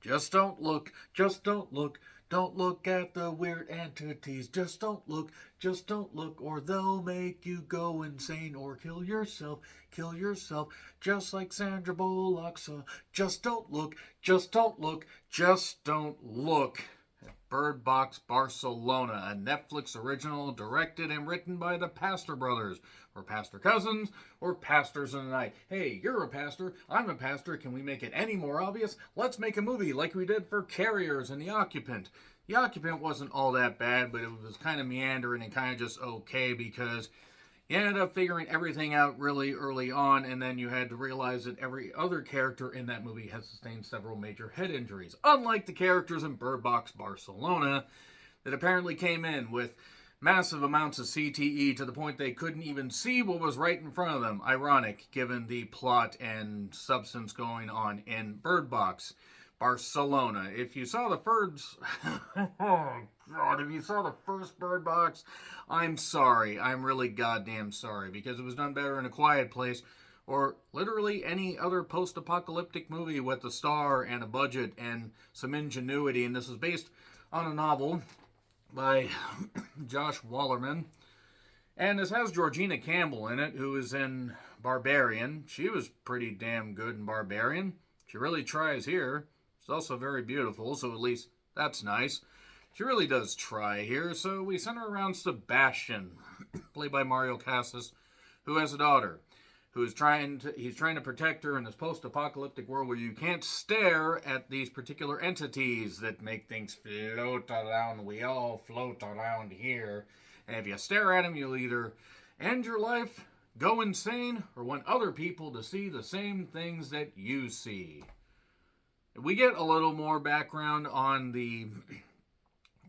just don't look. Don't look at the weird entities. Just don't look, or they'll make you go insane or kill yourself, just like Sandra Bullock saw. Just don't look, just don't look. Bird Box Barcelona, a Netflix original directed and written by the Pastor brothers, or Pastor cousins, or Pastors in the Night. Hey, you're a pastor, I'm a pastor, can we make it any more obvious? Let's make a movie like we did for Carriers and The Occupant. The Occupant wasn't all that bad, but it was kind of meandering and kind of just okay because you ended up figuring everything out really early on, and then you had to realize that every other character in that movie has sustained several major head injuries. Unlike the characters in Bird Box Barcelona, that apparently came in with massive amounts of CTE to the point they couldn't even see what was right in front of them. Ironic, given the plot and substance going on in Bird Box Barcelona. If you saw the first, oh God, if you saw the first Bird Box, I'm sorry. I'm really goddamn sorry because it was done better in A Quiet Place or literally any other post-apocalyptic movie with a star and a budget and some ingenuity. And this is based on a novel by Josh Wallerman. And this has Georgina Campbell in it, who is in Barbarian. She was pretty damn good in Barbarian. She really tries here. She's also very beautiful, so at least that's nice. She really does try here, so we center around Sebastian, played by Mario Casas, who has a daughter, he's trying to protect her in this post-apocalyptic world where you can't stare at these particular entities that make things float around. We all float around here. And if you stare at them, you'll either end your life, go insane, or want other people to see the same things that you see. We get a little more background on the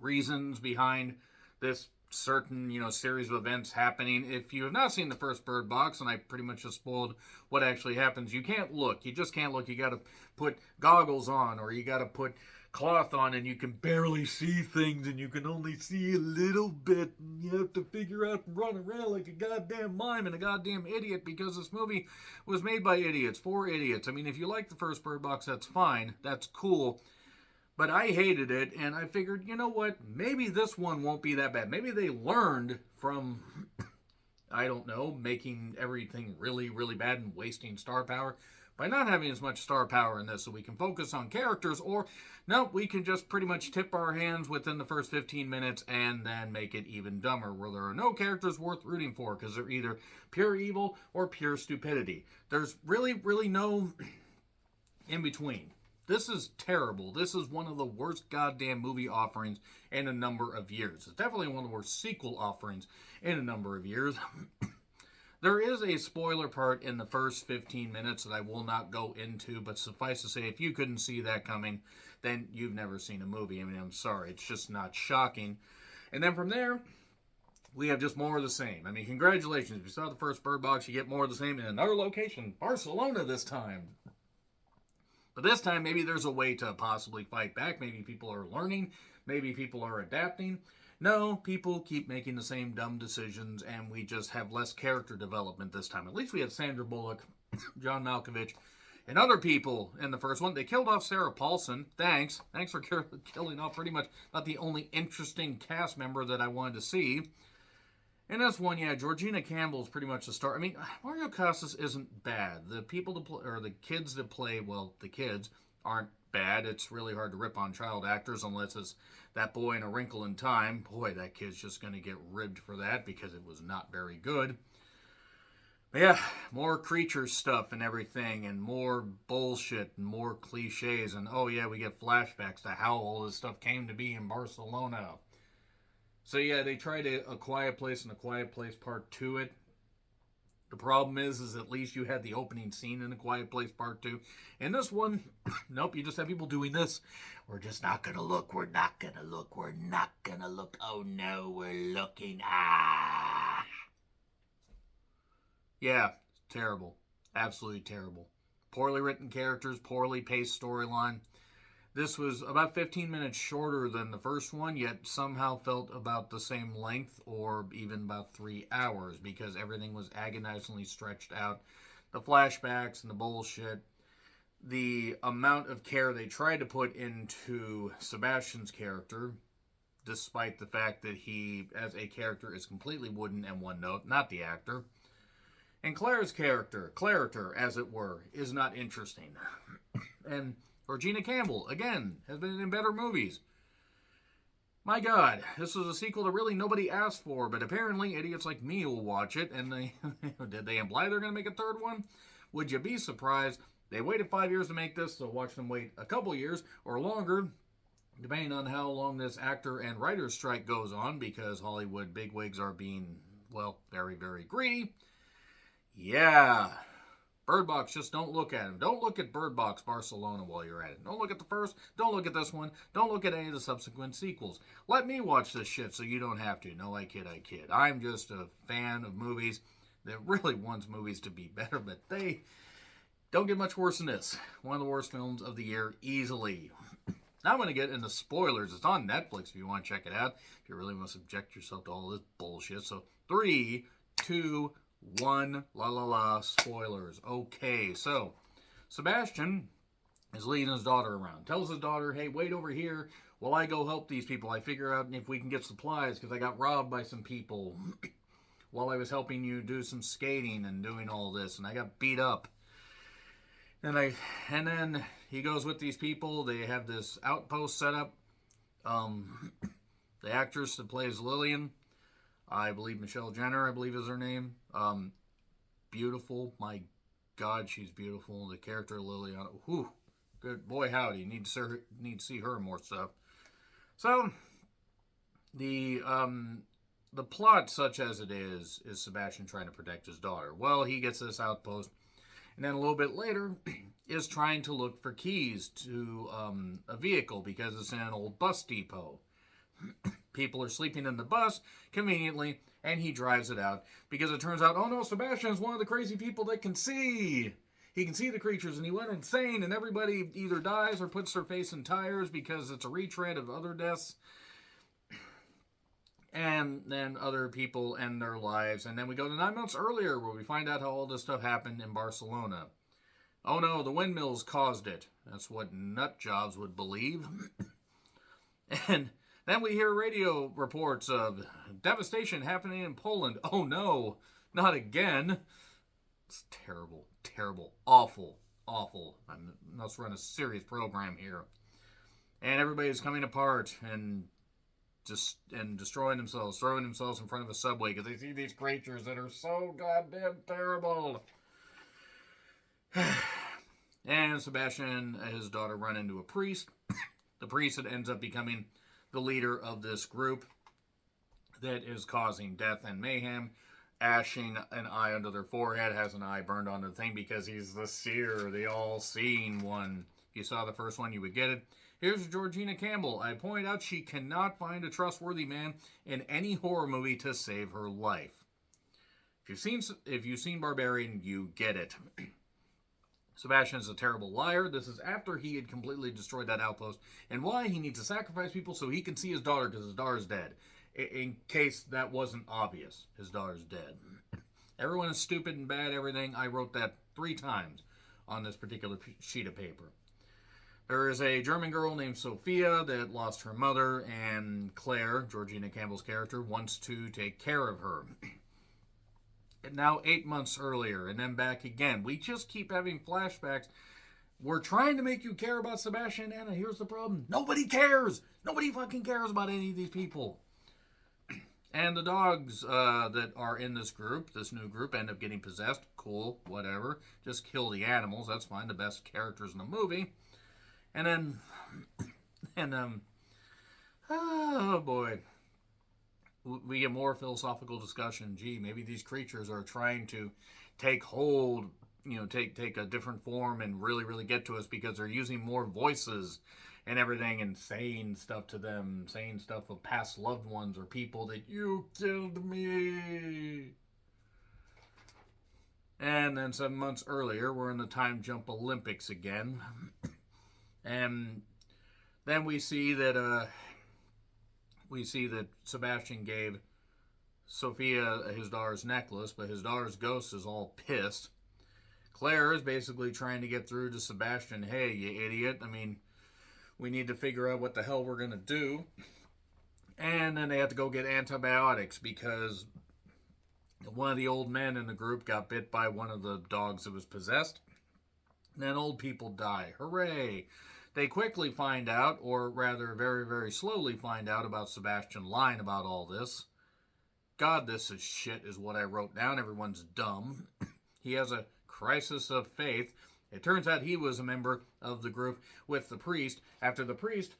reasons behind this certain, series of events happening. If you have not seen the first Bird Box, and I pretty much just spoiled what actually happens, you can't look. You just can't look. You got to put goggles on, or you got to put cloth on, and you can barely see things, and you can only see a little bit, and you have to figure out and run around like a goddamn mime and a goddamn idiot because this movie was made by idiots, for idiots. I mean, if you like the first Bird Box, that's fine. That's cool. But I hated it, and I figured, you know what? Maybe this one won't be that bad. Maybe they learned from, I don't know, making everything really, really bad and wasting star power by not having as much star power in this, so we can focus on characters, or no, we can just pretty much tip our hands within the first 15 minutes and then make it even dumber, where there are no characters worth rooting for because they're either pure evil or pure stupidity. There's really, really no in between. This is terrible. This is one of the worst goddamn movie offerings in a number of years. It's definitely one of the worst sequel offerings in a number of years. There is a spoiler part in the first 15 minutes that I will not go into, but suffice to say, if you couldn't see that coming, then you've never seen a movie. I mean, I'm sorry. It's just not shocking. And then from there, we have just more of the same. I mean, congratulations. If you saw the first Bird Box, you get more of the same in another location. Barcelona this time. But this time, maybe there's a way to possibly fight back. Maybe people are learning. Maybe people are adapting. No, people keep making the same dumb decisions, and we just have less character development this time. At least we had Sandra Bullock, John Malkovich, and other people in the first one. They killed off Sarah Paulson. Thanks. Thanks for killing off pretty much not the only interesting cast member that I wanted to see. In this one, yeah, Georgina Campbell is pretty much the star. I mean, Mario Casas isn't bad. The people that play, or the kids that play, well, the kids aren't bad. It's really hard to rip on child actors unless it's that boy in A Wrinkle in Time. Boy, that kid's just going to get ribbed for that because it was not very good. But yeah, more creature stuff and everything, and more bullshit and more cliches. And oh yeah, we get flashbacks to how all this stuff came to be in Barcelona. So yeah, they tried A Quiet Place and A Quiet Place Part 2 it. The problem is at least you had the opening scene in A Quiet Place Part 2. In this one, nope, you just have people doing this. We're just not going to look, we're not going to look, we're not going to look. Oh no, we're looking. Ah. Yeah, terrible. Absolutely terrible. Poorly written characters, poorly paced storyline. This was about 15 minutes shorter than the first one, yet somehow felt about the same length, or even about 3 hours, because everything was agonizingly stretched out. The flashbacks and the bullshit. the amount of care they tried to put into Sebastian's character, despite the fact that he, as a character, is completely wooden and one note, not the actor. And Claire's character, Claritor, as it were, is not interesting. And Regina Campbell, again, has been in better movies. My God, this was a sequel that really nobody asked for, but apparently idiots like me will watch it, and did they imply they're going to make a third one? Would you be surprised? They waited 5 years to make this, so watch them wait a couple years or longer, depending on how long this actor and writer's strike goes on, because Hollywood bigwigs are being, well, very, very greedy. Yeah. Bird Box, just don't look at them. Don't look at Bird Box Barcelona while you're at it. Don't look at the first. Don't look at this one. Don't look at any of the subsequent sequels. Let me watch this shit so you don't have to. No, I kid, I kid. I'm just a fan of movies that really wants movies to be better, but they don't get much worse than this. One of the worst films of the year, easily. Now I'm going to get into spoilers. It's on Netflix if you want to check it out. If you really want to subject yourself to all this bullshit. So 3, 2, 1, la la la, spoilers. Okay, so Sebastian is leading his daughter around. Tells his daughter, hey, wait over here while I go help these people. I figure out if we can get supplies because I got robbed by some people while I was helping you do some skating and doing all this, and I got beat up. And then he goes with these people. They have this outpost set up. The actress that plays Lillian, I believe Michelle Jenner, I believe is her name. Beautiful. My God, she's beautiful. The character Lillian, whew, good boy, howdy. Need to see her in more stuff. So the plot, such as it is Sebastian trying to protect his daughter. Well, he gets this outpost, and then a little bit later is trying to look for keys to a vehicle because it's in an old bus depot. People are sleeping in the bus conveniently, and he drives it out because it turns out, oh no, Sebastian is one of the crazy people that can see. He can see the creatures, and he went insane, and everybody either dies or puts their face in tires because it's a retread of other deaths. And then other people end their lives. And then we go to 9 months earlier where we find out how all this stuff happened in Barcelona. Oh no, the windmills caused it. That's what nut jobs would believe. And then we hear radio reports of devastation happening in Poland. Oh no, not again. It's terrible, terrible, awful, awful. Let's run a serious program here. And everybody's coming apart and destroying themselves, throwing themselves in front of a subway because they see these creatures that are so goddamn terrible. And Sebastian and his daughter run into a priest. The priest that ends up becoming the leader of this group that is causing death and mayhem, ashing an eye under their forehead, has an eye burned onto the thing because he's the seer, the all-seeing one. If you saw the first one, you would get it. Here's Georgina Campbell. I point out she cannot find a trustworthy man in any horror movie to save her life. If you've seen Barbarian, you get it. Sebastian is a terrible liar. This is after he had completely destroyed that outpost. And why? He needs to sacrifice people so he can see his daughter because his daughter's dead. In case that wasn't obvious, his daughter's dead. Everyone is stupid and bad, everything. I wrote that 3 times on this particular sheet of paper. There is a German girl named Sophia that lost her mother, and Claire, Georgina Campbell's character, wants to take care of her. And now 8 months earlier, and then back again. We just keep having flashbacks. We're trying to make you care about Sebastian and Anna. Here's the problem. Nobody cares. Nobody fucking cares about any of these people. And the dogs that are in this new group, end up getting possessed. Cool, whatever. Just kill the animals. That's fine. The best characters in the movie. And then, oh boy, we get more philosophical discussion. Gee, maybe these creatures are trying to take hold, take a different form and really, really get to us because they're using more voices and everything and saying stuff to them, saying stuff of past loved ones or people that you killed me. And then 7 months earlier, we're in the time jump Olympics again. And then we see that Sebastian gave Sophia his daughter's necklace, but his daughter's ghost is all pissed. Claire is basically trying to get through to Sebastian, hey, you idiot. I mean, we need to figure out what the hell we're going to do. And then they have to go get antibiotics because one of the old men in the group got bit by one of the dogs that was possessed. And then old people die. Hooray! They quickly find out, or rather very, very slowly find out about Sebastian lying about all this. God, this is shit, is what I wrote down. Everyone's dumb. He has a crisis of faith. It turns out he was a member of the group with the priest. After the priest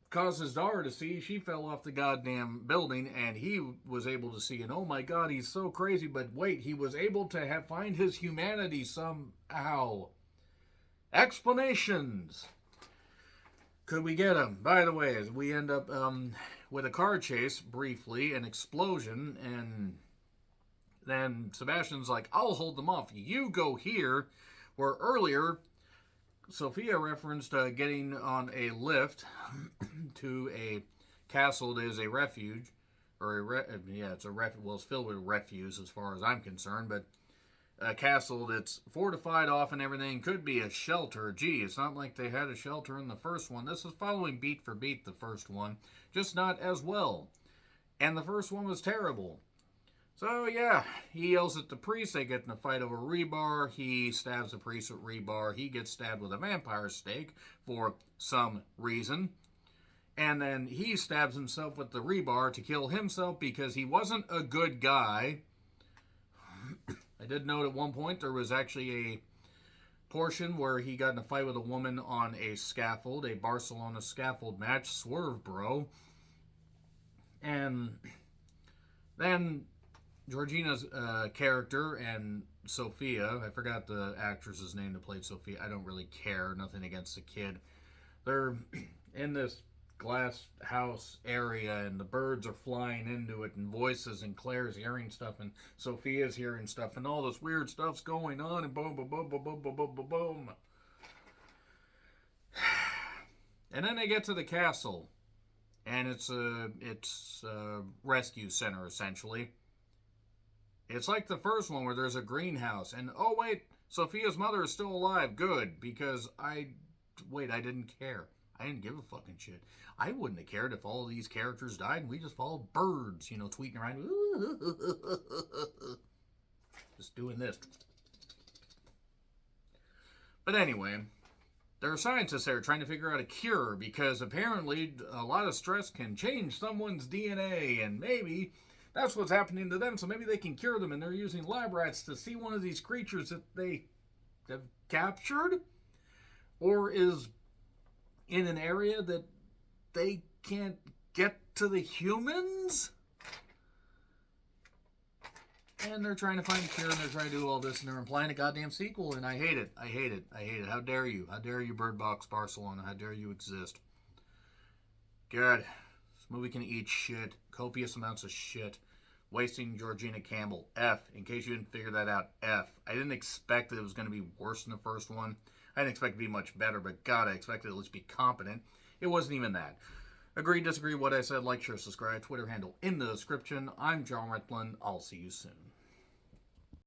caused his daughter to see, she fell off the goddamn building, and he was able to see. And oh my God, he's so crazy. But wait, he was able to find his humanity somehow. Explanations. Could we get them? By the way, we end up with a car chase, briefly, an explosion, and then Sebastian's like, I'll hold them off. You go here. Where earlier, Sophia referenced getting on a lift to a castle that is a refuge. It's filled with refuse as far as I'm concerned, but a castle that's fortified off and everything, could be a shelter. Gee, it's not like they had a shelter in the first one. This is following beat for beat the first one, just not as well. And the first one was terrible. So yeah, he yells at the priest. They get in a fight over rebar. He stabs the priest with rebar. He gets stabbed with a vampire stake for some reason. And then he stabs himself with the rebar to kill himself because he wasn't a good guy. I did note at one point there was actually a portion where he got in a fight with a woman on a scaffold, a Barcelona scaffold match. Swerve, bro. And then Georgina's character and Sophia, I forgot the actress's name that played Sophia. I don't really care. Nothing against the kid. They're in this glass house area and the birds are flying into it and voices, and Claire's hearing stuff and Sophia's hearing stuff and all this weird stuff's going on and boom, boom, boom, boom, boom, boom, boom, boom, boom. And then they get to the castle and it's a rescue center essentially. It's like the first one where there's a greenhouse and oh wait, Sophia's mother is still alive. Good, because I didn't care. I didn't give a fucking shit. I wouldn't have cared if all of these characters died and we just followed birds, tweeting around. Just doing this. But anyway, there are scientists there trying to figure out a cure because apparently a lot of stress can change someone's DNA and maybe that's what's happening to them, so maybe they can cure them, and they're using lab rats to see one of these creatures that they have captured or is in an area that they can't get to the humans. And they're trying to find a cure, and they're trying to do all this, and they're implying a goddamn sequel, and I hate it. I hate it. I hate it. How dare you? How dare you, Bird Box Barcelona? How dare you exist? God, this movie can eat shit. Copious amounts of shit. Wasting Georgina Campbell. F. In case you didn't figure that out, F. I didn't expect that it was going to be worse than the first one. I didn't expect it to be much better, but God, I expected it to at least be competent. It wasn't even that. Agree, disagree, what I said, like, share, subscribe, Twitter handle in the description. I'm John Retlin. I'll see you soon.